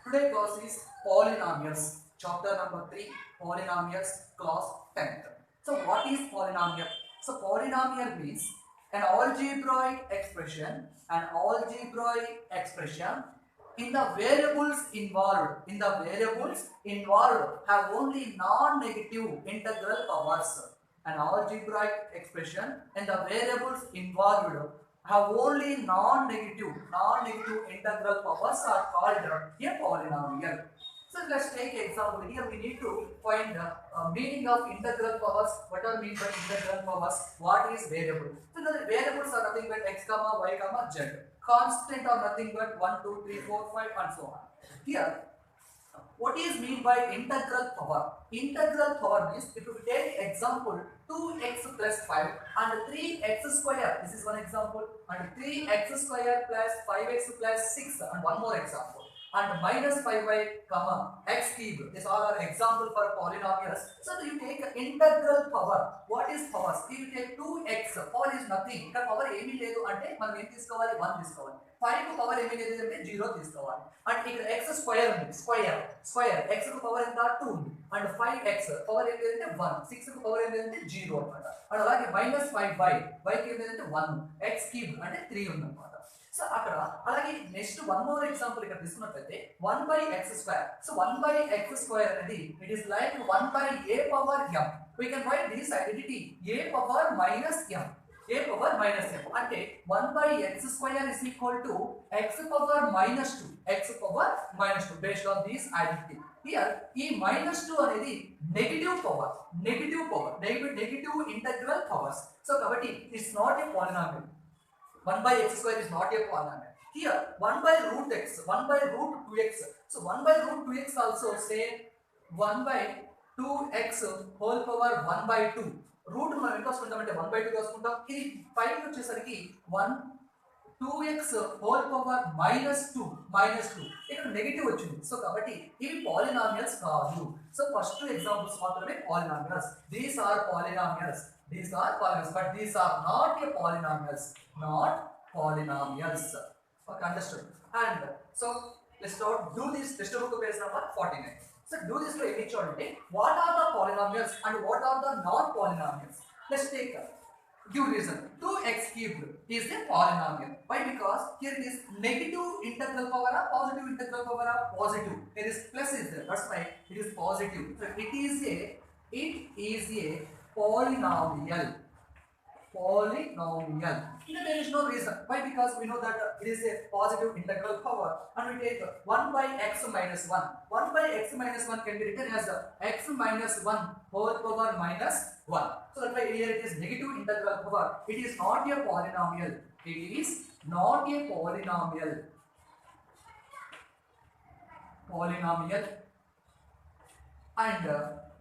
Today class is polynomials, chapter number 3, polynomials, class 10th. So what is polynomial? So polynomial means an algebraic expression, in the variables involved have only non-negative integral powers. An algebraic expression and the variables involved have only non-negative integral powers are called a polynomial. So let's take example. Here we need to find the meaning of integral powers. What are mean by integral powers? What is variable? So the variables are nothing but x comma y comma z. Constant are nothing but 1, 2, 3, 4, 5 and so on. Here what is mean by integral power? Integral power means if you take example 2x plus 5 and 3x square, this is one example, and 3x square plus 5x plus 6 and one more example, and minus 5y comma x cube. These all are example for polynomials. So you take integral power. What is power? If you take 2x, power is nothing. ఇక్కడ power ఏమీ లేదు అంటే మనం ఏం తీసుకోవాలి 1 తీసుకోవాలి. 5 కు power ఏమీ లేదు అంటే 0 తీసుకోవాలి. అండ్ ఇక్కడ x స్క్వేర్ ఉంది. స్క్వేర్ x కు పవర్ ఎంత 2 ఉంది. అండ్ 5x పవర్ ఏం లేదంటే 1. 6 కు పవర్ ఏం లేదంటే 0 అన్నమాట. అండ్ అలాగే -5y y కి ఏం లేదంటే 1. x క్యూబ్ అంటే 3 ఉంది అన్నమాట. సో అక్కడ అలాగే నెక్స్ట్ వన్ మోర్ ఎగ్జాంపుల్ ఇక్కడ తీసుకున్నట్లయితే 1/x². సో 1/x² అనేది it is like 1/a power m. we can write this identity a power minus m. a power minus m అంటే 1/x² is equal to x power minus 2. x power minus 2 based on this identity. Here ఈ -2 అనేది negative integral powers. So కాబట్టి it's not a polynomial. 1/x² is not a polynomial. Here 1/√x, 1/√2x. So 1/√2x also say 1/2x whole power 1/2. Route మనం ఎంత వస్తుంటామంటే 1/2 తీసుకుంటాం. ఇది పైన వచ్చేసరికి 2x whole power -2. ఇక్కడ నెగటివ్ వచ్చింది. సో కాబట్టి ఇవి పాలినామియల్స్ కాదు. సో ఫస్ట్ ఎగ్జాంపుల్స్ మాత్రమే polynomials. These are polynomials, but these are not a polynomials. Okay, understood. And so let's start. Do this textbook page number 49. So do this to each one. What are the polynomials and what are the non-polynomials? Let's take give reason. 2x cubed is a polynomial. Why? Because here it is negative integral power or positive integral power or positive. There is plus is there. That's why it is positive. So it is a polynomial. There is no reason. Why? Because we know that it is a positive integral power and we take 1/x minus 1. 1/x minus 1 can be written as x minus 1 whole power minus 1. So that's why here it is negative integral power. It is not a polynomial. And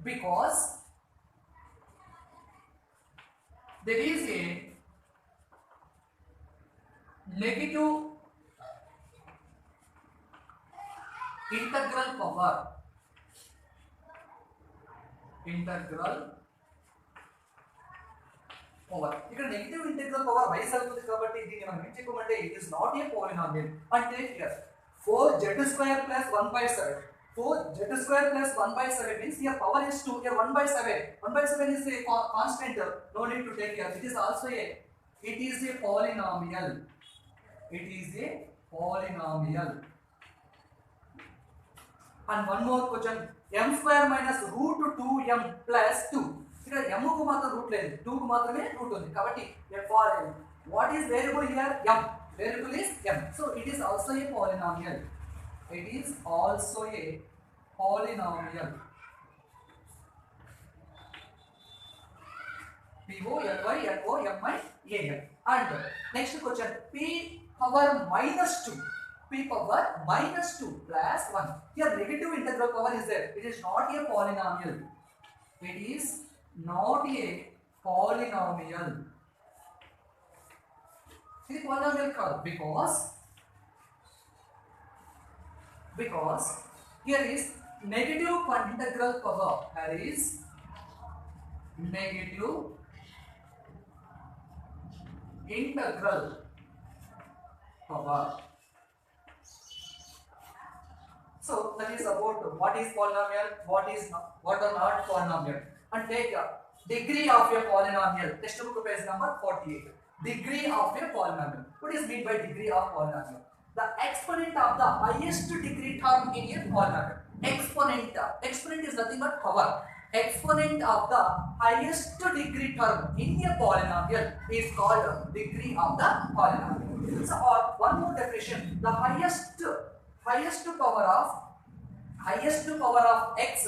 because there is a negative integral power. ఇక్కడ negative integral power vice అవుతుంది కాబట్టి దీన్ని మనం ఏం చెప్పమంటే it is not a polynomial. అంటే here 4z² plus 1/7. 4z² plus 1/7 means here power is 2. Here 1/7. 1/7 is a constant. No need to take here. It is also a polynomial. And one more question. m² minus √2m plus 2. ఇక్కడ m కు మాత్రం route లేదు, 2 కు మాత్రమే route ఉంది. కాబట్టి what is variable here? m. Variable is m. So it is also a polynomial. P-O-L-Y-N-O-M-I-A-L. And next question, p power minus 2 plus 1. Here negative integral power is there. It is not a polynomial. This polynomial called because here is negative integral power. So that is about what is polynomial, what is not, what are not polynomial. And take degree of a polynomial. Textbook page number 48. Degree of a polynomial. What is meant by degree of polynomial? The exponent of the highest degree term in a polynomial. Exponent is nothing but power. Exponent of the highest degree term in a polynomial is called degree of the polynomial. So, one more definition: the highest power of x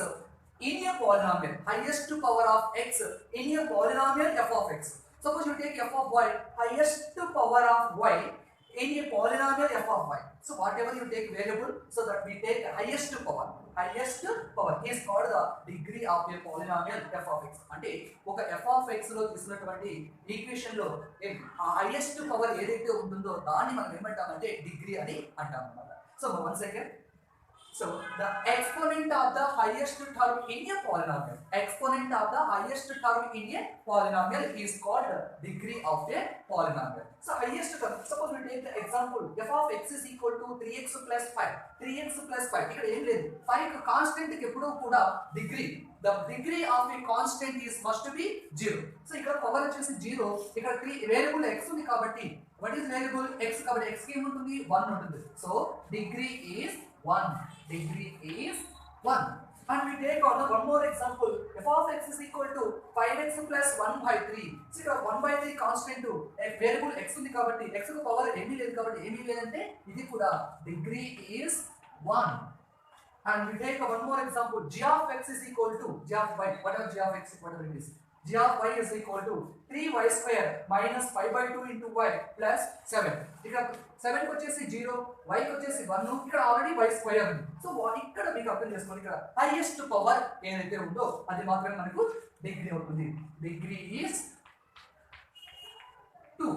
in a polynomial. Highest power of x in a polynomial f of x. Suppose you take f of y, highest power of y in a polynomial f of y. So whatever you take variable, so that we take highest power. Highest power is called the degree of a polynomial f of x. అంటే ఒక f of x లో తీసుకున్నటువంటి equation లో highest power ఏదైతే ఉంటుందో దాన్ని మనం ఏమంటామంటే డిగ్రీ అని అంటాం అన్నమాట. So one second. So the exponent of the highest term in a polynomial. Exponent of the highest term in a polynomial is called degree of a polynomial. So highest term. Suppose we take the example f of x is equal to 3x plus 5. 3x plus 5. ఇక్కడ ఏం లేదు. 5 constant కి ఎప్పుడూ కూడా degree. The degree of a constant is must be 0. So ఇక్కడ power వచ్చేసి 0. ఇక్కడ 3 variable x ఉంది కాబట్టి what is variable x కాబట్టి x కి ఏముంటుంది 1 ఉంటుంది. So degree is 1. Degree is 1. And we take on one more example. F of x is equal to 5x plus 1 by 3. So ఇక్కడ 1 by 3 కాన్స్టెంట్ వేరియబుల్ x ఉంది కాబట్టి x కు power ఏమీ లేదు కాబట్టి ఏమీ లేదంటే ఇది కూడా degree is 1. And we take one more example. G of x is equal to g of y. Whatever g of x, whatever it is. G of y is equal to 3y square minus 5 by 2 into y plus 7. ఇక్కడ 7 కి వచ్చేసి 0, y కి వచ్చేసి 1, ఇక్కడ already y square ఉంది. So ఇక్కడ మీకు అర్థం చేసుకోండి, ఇక్కడ హైయెస్ట్ పవర్ ఏదైతే ఉందో అది మాత్రమే మనకు డిగ్రీ అవుతుంది. Degree is 2.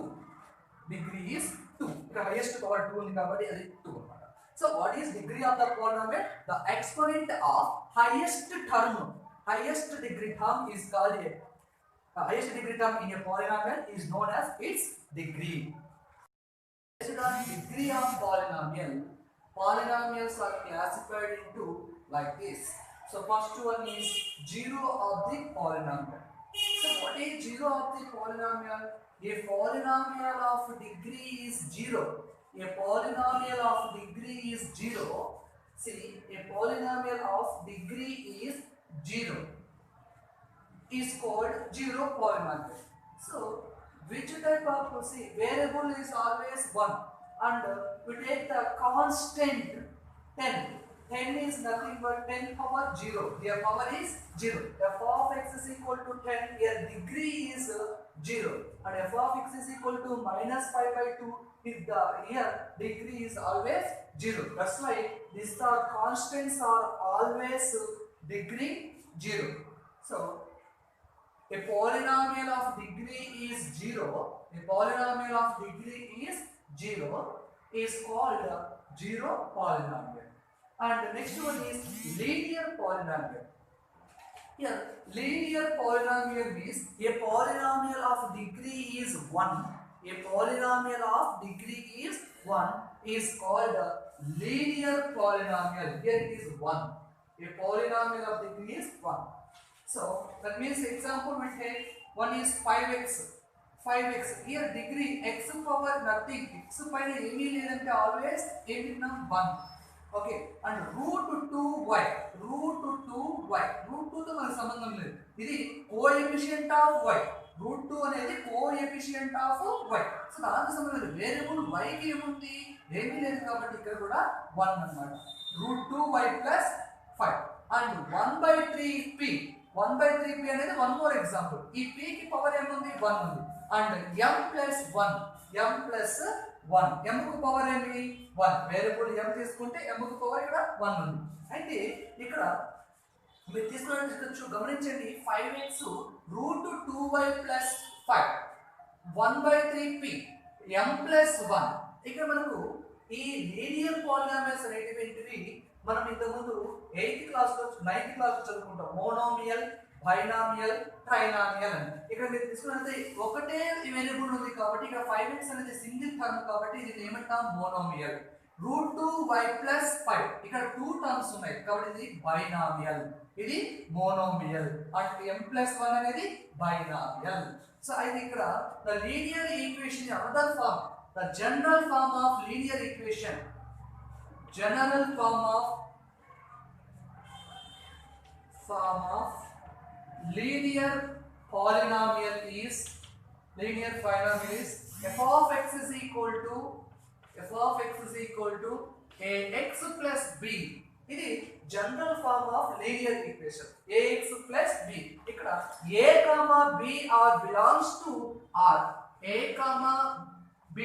Degree is 2. ఇక్కడ హైయెస్ట్ పవర్ 2 ఉంది కాబట్టి అది 2 అన్నమాట. So what is degree of the polynomial? The exponent of highest term, highest degree term is called a highest degree term in a polynomial is known as its degree. Based on degree of polynomial, polynomials are classified into like this. So first one is zero of the polynomial. So what is zero of the polynomial? A polynomial of degree is 0. A polynomial of degree is 0. See, a polynomial of degree is 0 is called zero polynomial. So, which type of, see, variable is always 1 and we take the constant 10. 10 is nothing but 10 power 0. Their power is 0. F of x is equal to 10. Their degree is 0. And f of x is equal to minus 5 by 2. If the here degree is always 0. That's why these are constants are always degree 0. So a polynomial of degree is 0. A polynomial of degree is 0 is called 0 polynomial. And the next one is linear polynomial. Here linear polynomial means a polynomial of degree is 1. A polynomial of degree is 1 is called a linear polynomial. Here it is 1. A polynomial of degree is 1. So that means example we take one is 5x. 5x here degree x power nothing. X పైన ఏమీ లేదంటే always ఏమిన్నా 1. Okay, and root 2y. Root 2y. Root 2 తో మనకు సంబంధం లేదు. ఇది coefficient of y. Route 2 అనేది coefficient of y. So దానికి సంబంధించిన వేరియబుల్ y కి ఏముంది ఏమీ లేదు కాబట్టి ఇక్కడ కూడా 1 అన్నమాట. Route 2y plus 5 and 1/3p. 1/3p అనేది వన్ మోర్ ఎగ్జాంపుల్. ఈ p కి పవర్ ఏముంది 1 ఉంది and m plus 1. m plus 1. m కు పవర్ ఏమి 1. వేరియబుల్ m తీసుకుంటే m కు పవర్ ఇక్కడ 1 ఉంది. అయితే ఇక్కడ మీరు తీసుకున్నట్టు గమనించండి 5x route 2y plus 5 1/3p m plus 1. ఇక్కడ మనకు ఈ లీనియర్ పాలినామియల్స్ అనేటివి మనం ఇంతకుముందు 8th క్లాస్లో 9th క్లాస్లో చదువుకుంటాం. మోనోమియల్, బైనామియల్, ట్రైనామియల్ అని. ఇక్కడ మీరు తీసుకున్నట్లయితే ఒకటే వేరియబుల్ ఉంది కాబట్టి ఇక్కడ 5x అనేది సింగిల్ టర్మ్ కాబట్టి ఇది ఏమంటాం మోనోమియల్. రూట్ 2y ప్లస్ 5 ఇక్కడ 2 టర్మ్స్ ఉన్నాయి కాబట్టి ఇది బైనామియల్ ఇది మోనోమియల్ అంటే m ప్లస్ 1 అనేది బైనామియల్ సో అయితే ఇక్కడ the linear equation another form the general form of linear equation general form of linear polynomial is f of x is equal to ax plus b ఇది general form of linear equation ax plus b ఇక్కడ a b r belongs to r a b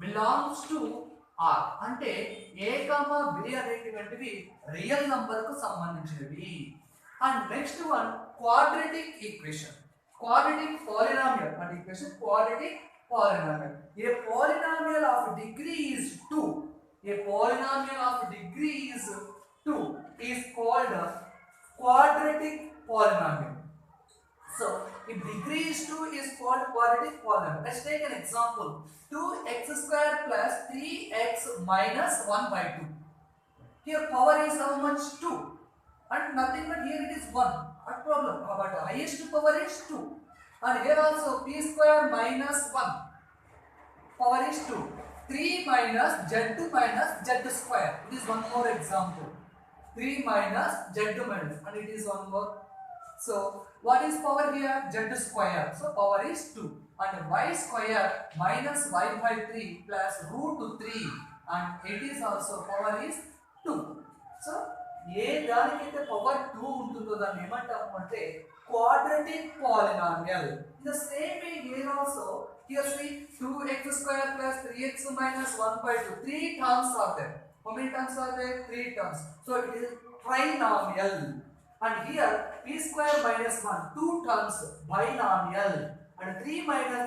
belongs to r అంటే a b అనేటువంటివి real number కు సంబంధించినవి and next one quadratic equation quadratic polynomial and equation quadratic polynomial a polynomial of degree is 2 a polynomial of degree is 2 is called a quadratic polynomial so if degree is 2 is called quadratic polynomial let's take an example 2x square plus 3x minus 1 by 2 here power is how much 2 and nothing but here it is 1 what problem but the highest power is 2 and here also p square minus 1 power is 2 3 minus z square it is one more example 3 minus z minus and it is one more so what is power here z square so power is 2 and y square minus y by 3 plus root 3 and it is also power is 2 so ఏ దానికైతే power 2 ఉంటుందో దాన్ని ఏమంటాము అంటే quadratic polynomial in the same way here also here see 2x square plus 3x minus 1 by 2 three terms are there how many terms are there three terms so it is trinomial and here p square minus 1 two terms binomial and 3 minus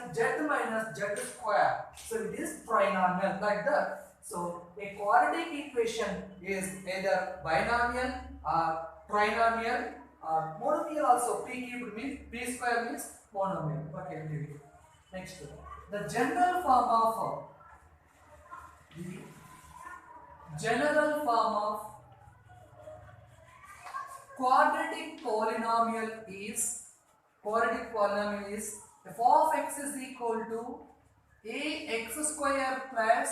z square so it is trinomial like that so a quadratic equation is either binomial or trinomial or monomial also p cubed means p square means monomial okay next the general form of quadratic polynomial is f of x is equal to ax square plus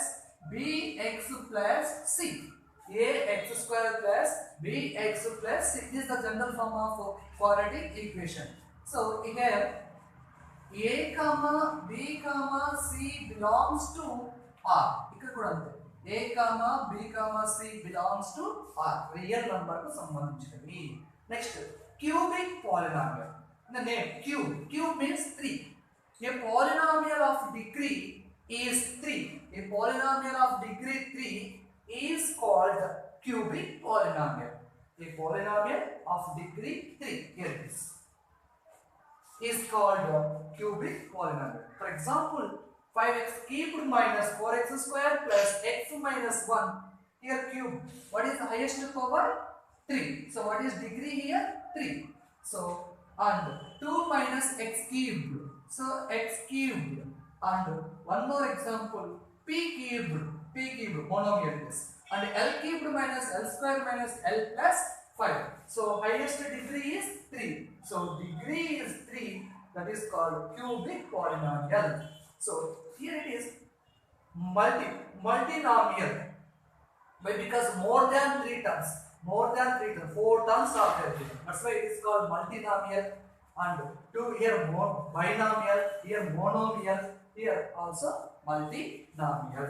bx plus c ax square plus bx plus c this is the general form of quadratic equation so here a comma b comma c belongs to r ikkada kuda ante a comma b comma c belongs to r real number ku sambandhinchinavi next cubic polynomial the name cube means 3 a polynomial of degree is 3 a polynomial of degree 3 is called cubic polynomial a polynomial of degree 3 here it is called cubic polynomial for example 5x cubed minus 4x square plus x minus 1 here cube what is the highest power 3 so what is degree here 3 so and 2 minus x cubed so x cubed and one more example p cubed monomial this and l cubed minus l square minus l plus 5 so highest degree is 3 so degree is 3 that is called cubic polynomial so here it is multinomial but because more than 3 terms 4 terms are there that's why it is called multinomial and 2 here binomial here monomial here also multinomial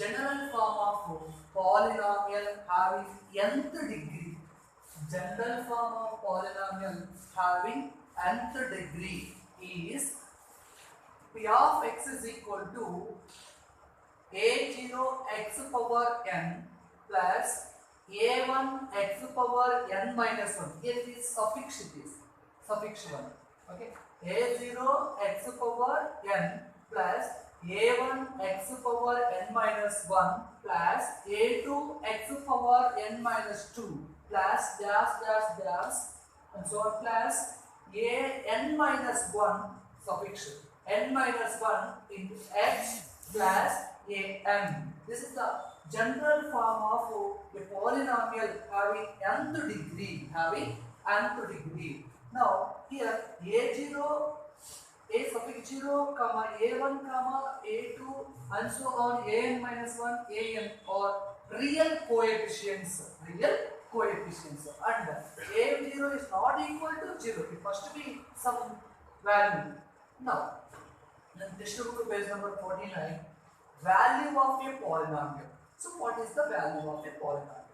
general form of polynomial having nth degree general form of polynomial having nth degree is p of x is equal to a0 x power n plus a1 x power n minus 1 here it is suffix 1 okay a0 x power n plus a1 x power n minus 1 plus a2 x power n minus 2 plus dash and so on plus a n minus 1 suffix n minus 1 into x plus am. This is the general form of a polynomial having nth degree. Now here a0, a suffix 0, comma a1, comma a2, and so on, an minus 1, an or real coefficients. And a0 is not equal to 0. It must be some value. Now, then textbook page number 49, value of a polynomial. So what is the value of a polynomial?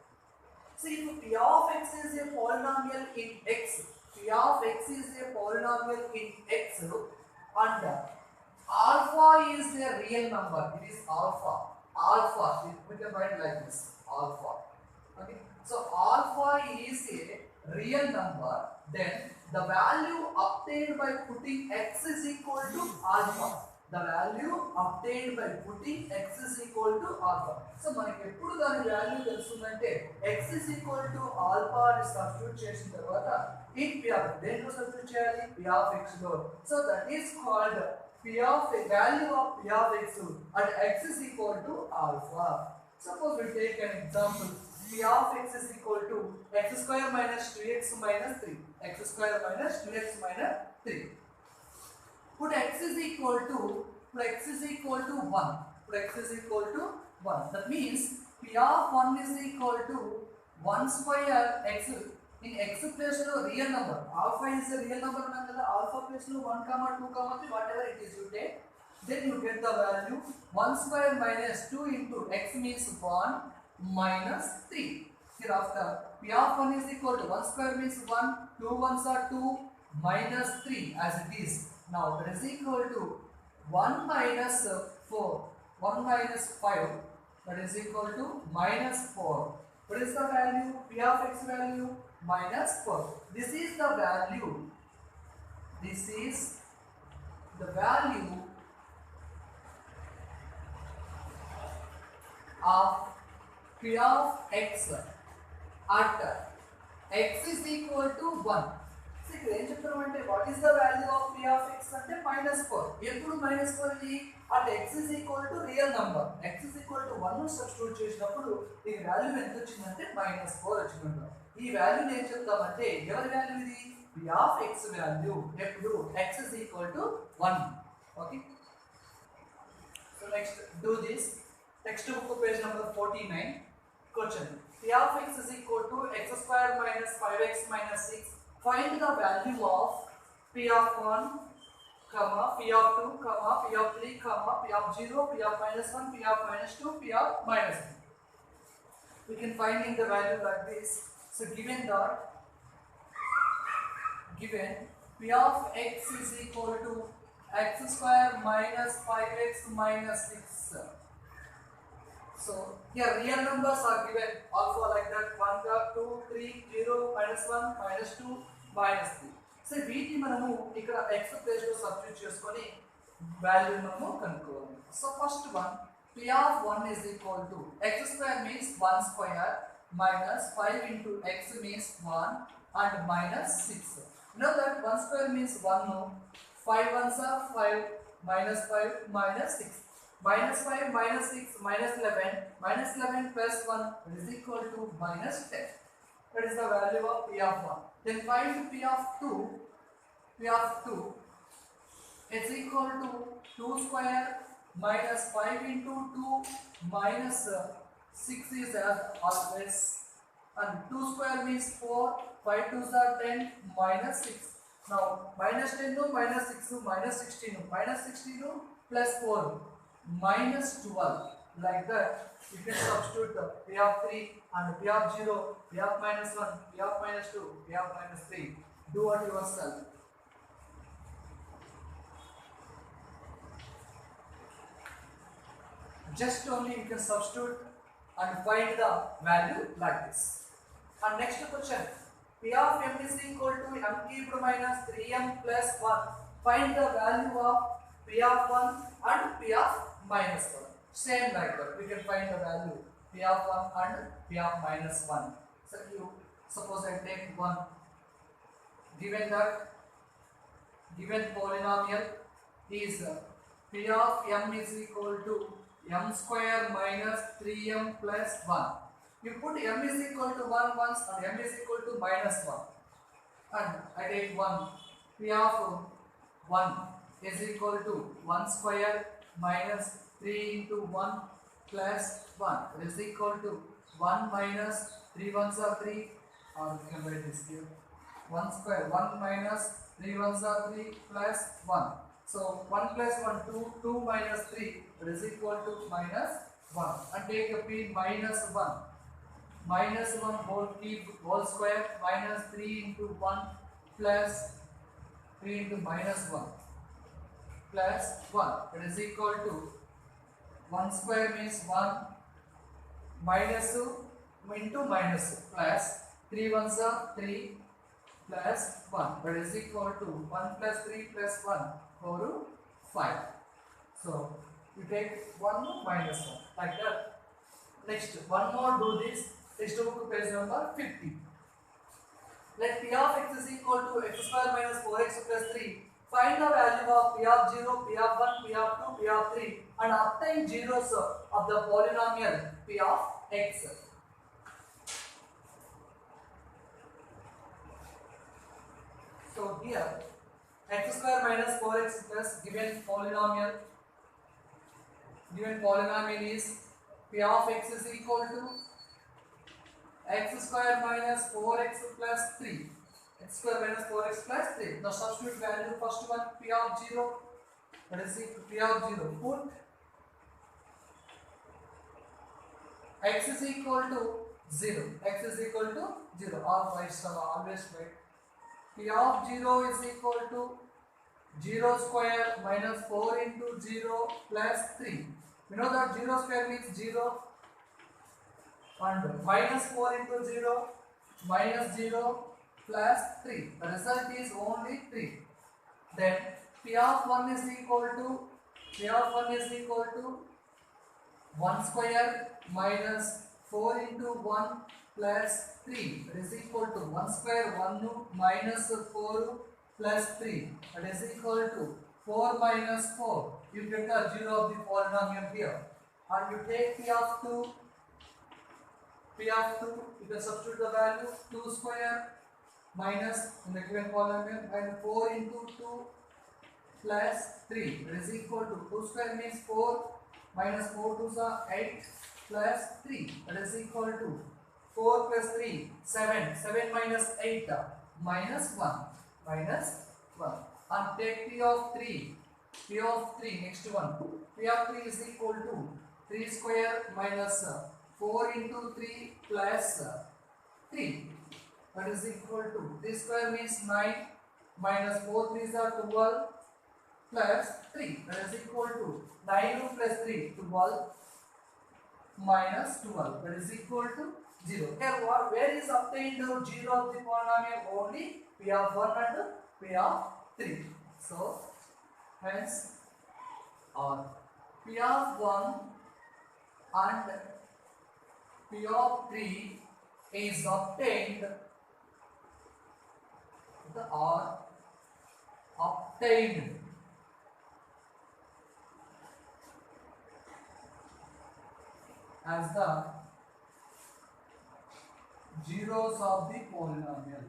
See, if p of x is a polynomial in x, p of x is a polynomial in x, and alpha is a real number. It is alpha. We can write like this, alpha. Okay. So alpha is a real number. Then the value obtained by putting x is equal to alpha. The value obtained by putting x is equal to alpha. So మనకి ఎప్పుడు దాని value తెలుస్తుందంటే x is equal to alpha అని substitute చేసిన తర్వాత ఈ p of దేంట్లో substitute చేయాలి p of x లో. So that is called p of value of p of x at x is equal to alpha. Suppose we take an example. P of x is equal to x square minus 2x minus 3. X square minus 2x minus 3. Put x is equal to 1. That means p of 1 is equal to 1 square x. In x place no real number. Alpha is a real number. Alpha place no 1, 2, 3, whatever it is you take. Then you get the value 1 square minus 2 into x means 1 minus 3. Hereafter p of 1 is equal to 1 square means 1, 2 ones are 2 minus 3 as it is. Now that is equal to 1 minus 4, 1 minus 5, that is equal to minus 4. What is the value? P of x value minus 4. This is the value of P of x at x is equal to 1. See, what is the value of P of x ante minus 4. Eppudu minus 4 idi at x is equal to real number. X is equal to 1 substitute చేసినప్పుడు ఈ value ఎంత వచ్చిందంటే minus 4 వచ్చిందంట. ఈ value నేను చెప్తామంటే ఎవరి value ఇది? P of x వాల్యూ ఎప్పుడు x is equal to 1. Okay. So next do this. Textbook page number 49. Question. P of x is equal to x square minus 5x minus 6. Find the value of P of 1, comma, P of 2, comma, P of 3, comma, P of 0, P of minus 1, P of minus 2, P of minus 3. We can find in the value like this. So given P of x is equal to x square minus 5x minus 6. So here real numbers are given also like that 1, 2, 3, 0, minus 1, minus 2, minus 3. So వీటిని మనము ఇక్కడ x place లో substitute చేసుకొని value మనము కనుక్కోవాలి. So first one P of 1 is equal to x square means 1 square minus 5 into x means 1 and minus 6. Know that 1 square means 1 no. 5 ones are 5 minus 5 minus 6. Minus 5 minus 6 minus 11 minus 11 plus 1 is equal to minus 10. That is the value of P of 1. Then find P of 2. P of 2 is equal to 2 square minus 5 into 2 minus 6 is as always, and 2 square means 4, 5 2s are 10 minus 6. Now minus 10 no, minus 6 no, minus 16 no, minus 16 no, plus 4 minus 12. Like that you can substitute the P of 3 and P of 0, P of minus 1, P of minus 2, P of minus 3. Do it yourself. Just only you can substitute and find the value like this. And next question, P of m is equal to m cubed minus 3m plus 1. Find the value of P of 1 and P of minus 1. Same like that, we can find the value P of 1 and P of minus 1. So you suppose I take one given polynomial is P of m is equal to m square minus 3m plus 1. You put m is equal to 1 once and m is equal to minus 1. And I take 1. P of 1 is equal to 1 square minus 3 into 1 plus 1. It is equal to 1 minus 3 ones are 3, or you can write this here. 1 square, 1 minus 3 ones are 3 plus 1. So 1 plus 1, 2, 2 minus 3, it is equal to minus 1. And take a p minus 1. Minus 1 whole square minus 3 into 1 plus 3 into minus 1 plus 1. It is equal to 1 square means 1 minus 2 into minus 2 plus 3 ones are 3 plus 1. That is equal to 1 plus 3 plus 1 4 to 5. So you take 1 minus 1 like that. Next one more do this. Textbook page number 50. Let P of x is equal to x square minus 4x plus 3. Find the value of P of 0, P of 1, P of 2, P of 3 and obtain zeros of the polynomial P of x. So here x square minus 4x plus given polynomial is P of x is equal to x square minus 4x plus 3. X square minus 4x plus 3. Now substitute value first one P of 0. That is P of 0. Put x is equal to 0. X is equal to 0. Always write. P of 0 is equal to 0 square minus 4 into 0 plus 3. We know that 0 square means 0 and minus 4 into 0 minus 0 plus 3. The result is only 3. Then P of 1 is equal to 1 square minus 4 into 1 plus 3. That is equal to 1 square 1 minus 4 plus 3. That is equal to 4 minus 4. You get the 0 of the polynomial here. And you take P of 2. P of 2, you can substitute the value 2 square minus in the given polynomial and 4 into 2 plus 3. That is equal to 2 square means 4 minus 4 2s are 8 plus 3. That is equal to 4 plus 3 7. 7 minus 8 minus 1 and take P of 3. P of 3 next one. P of 3 is equal to 3 square minus 4 into 3 plus 3. That is equal to 3 square means 9 minus 4 3s are 12 plus 3. That is equal to 9 plus 3 12 minus 12. That is equal to 0. Here where is obtained 0 of the polynomial? Only P of 1 and P of 3. So hence P of 1 and P of 3 is obtained as the zeros of the polynomial.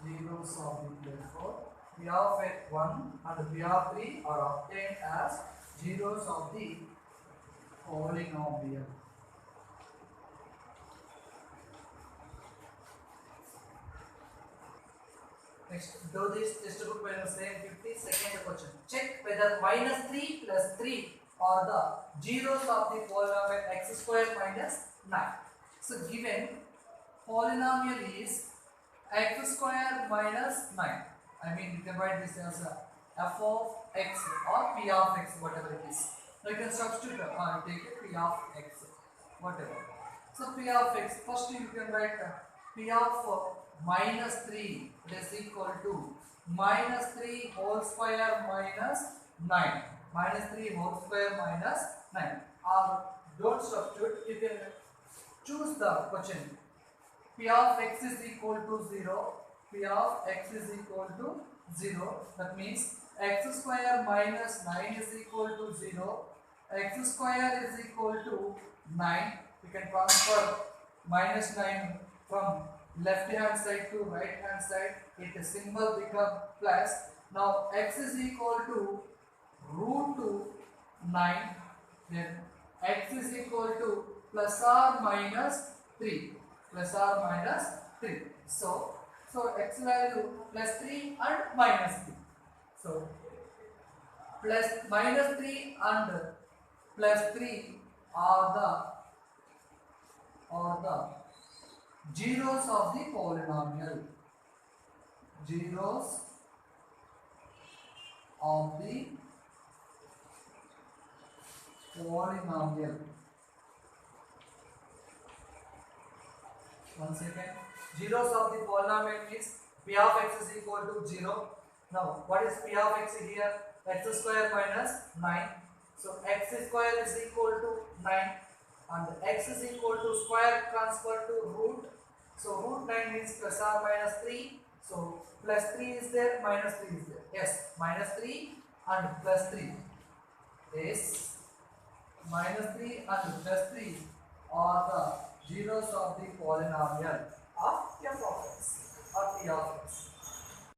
Zeros of the therefore P of 1 and P of 3 are obtained as zeros of the polynomial. Next, do this textbook by the same 52nd question. Check whether minus 3 plus 3 are the zeros of the polynomial x square minus 9. So given polynomial is x square minus 9. I mean you can write this as a f of x or p of x, whatever it is. Now you can substitute take a p of x, whatever. So p of x, first you can write p of minus 3 is equal to minus 3 whole square minus 9. Minus 3 whole square minus 9. Or don't substitute, you can choose the question. P of x is equal to 0 P of x is equal to 0. That means x square minus 9 is equal to 0. X square is equal to 9. We can transfer minus 9 from left hand side to right hand side. Its symbol become plus. Now x is equal to root 2 9. Then x is equal to plus or minus 3. Plus or minus 3. So x value plus 3 and minus 3. So plus minus 3 and plus 3 are the zeros of the polynomial. Zeros of the polynomial. One second. Zeros of the polynomial means p of x is equal to 0. Now, what is p of x here? X square minus 9. So, x square is equal to 9 and x is equal to square transfer to root. So, root 9 means plus or minus 3. So, plus 3 is there, minus 3 is there. Yes, minus 3 and plus 3. Yes, minus 3 and plus 3 are the zeros of the polynomial of f of x or p of x.